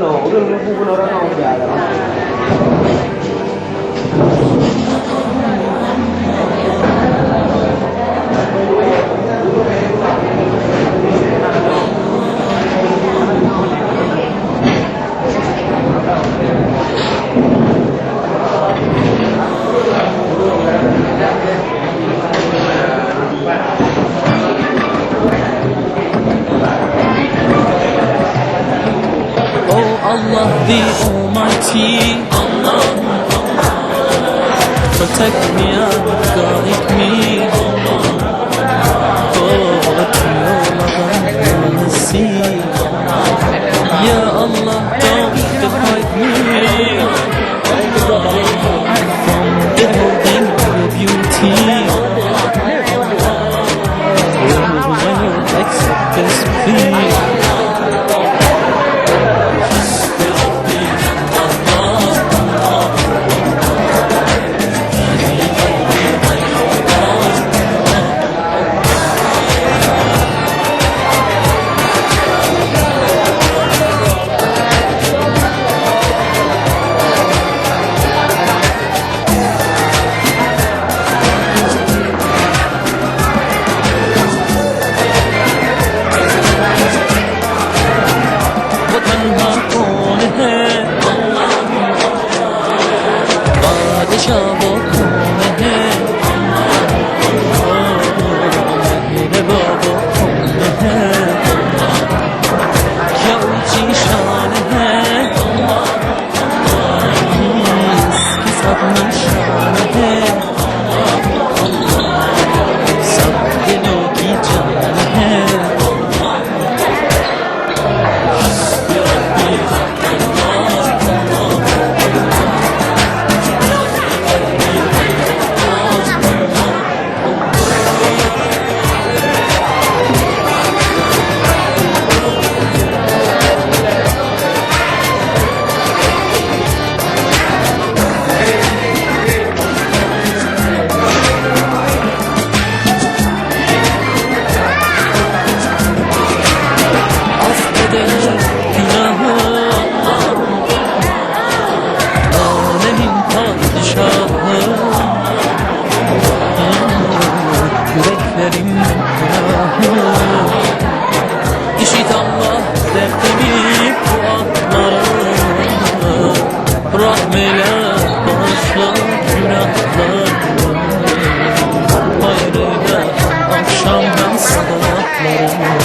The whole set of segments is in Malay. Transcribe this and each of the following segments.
no, udah bukan orang mau jalan. Allah the Almighty, protect me and guide me. Put your love on the sea. Ya Allah, don't divide me from beholding your beauty. When you accept this plea. İşit Allah dertimi kulaklarım, rahmeyle bağışla günahlarım, hayrıyla akşamdan sabahlarım.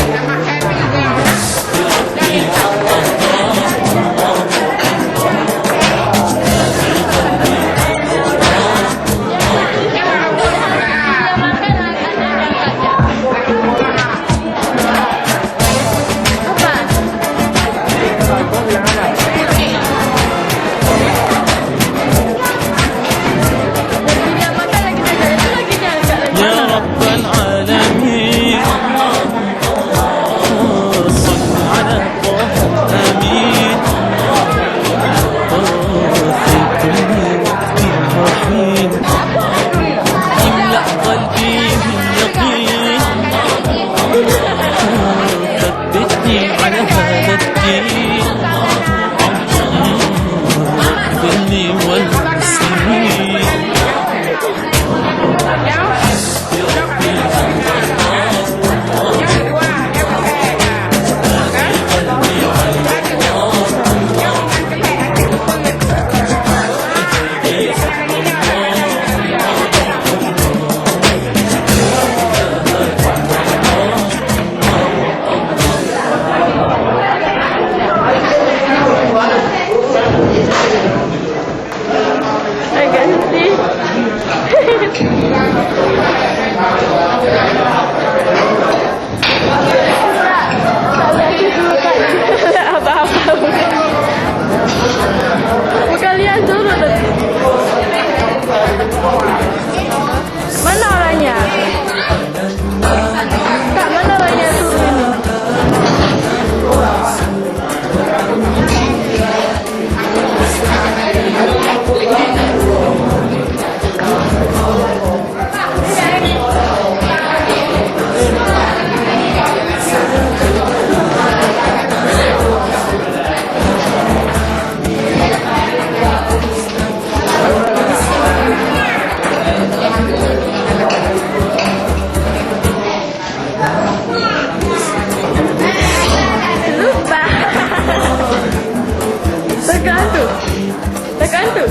tu. Tekan tu.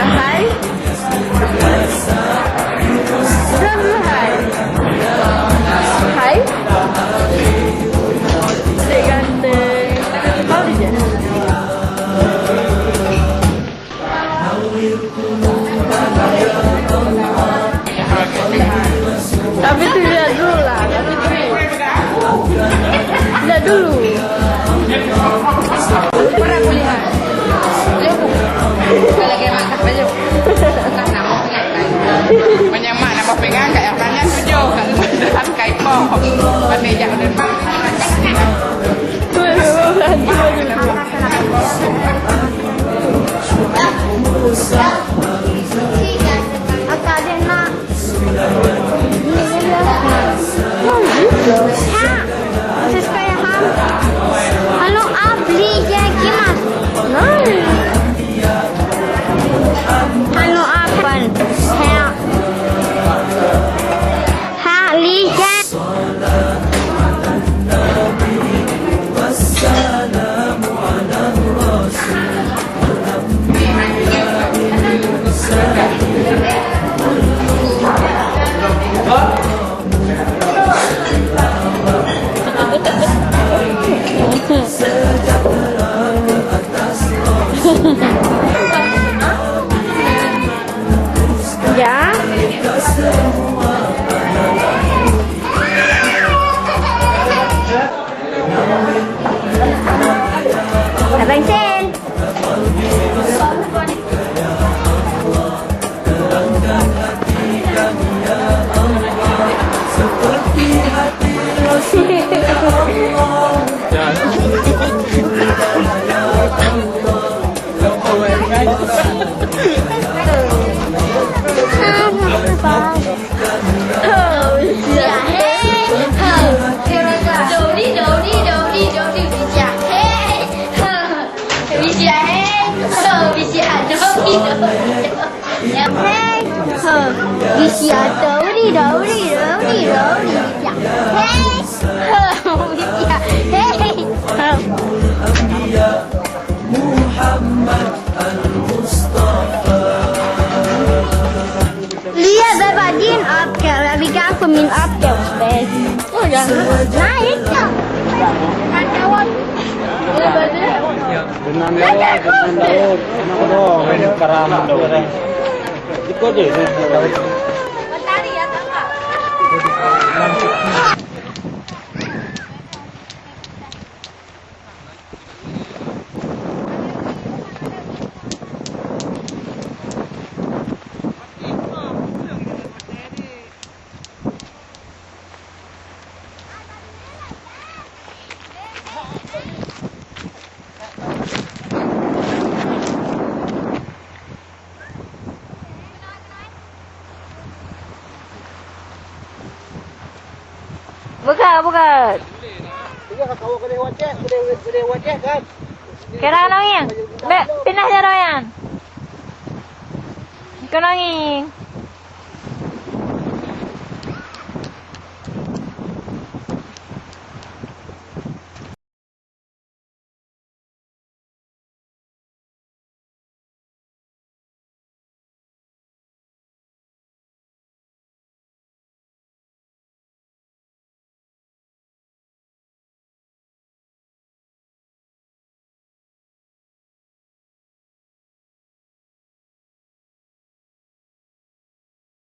Hai. Bilang dulu hai. Hai. Dek ganteng. Kau dia. Tapi tu lihat dulu lah. Lihat dulu. Pernah kulihat. Kalau kayak makan baju. Nak nama pegang kan. Menyemak nama pegang kayak orangnya tujuh kan. Dan kayak mau. Pada jangan depan. Apa dia nak? Sesuai ham. Halo, beli je kimas. Halo, apa? Ha, lihat. Ya. Abang Sen. Lihat Bapak Din up ke, tapi kan aku min up ke space. Oh jangan naik ya. Kawan. Dengan lewat, dengan laut. Oh, ini karam daun. Ikut je. Matahari ya tak? Buka. Tiga kau kena wajah kan? Kira nonging. Pindah je Royan. Kau nonging.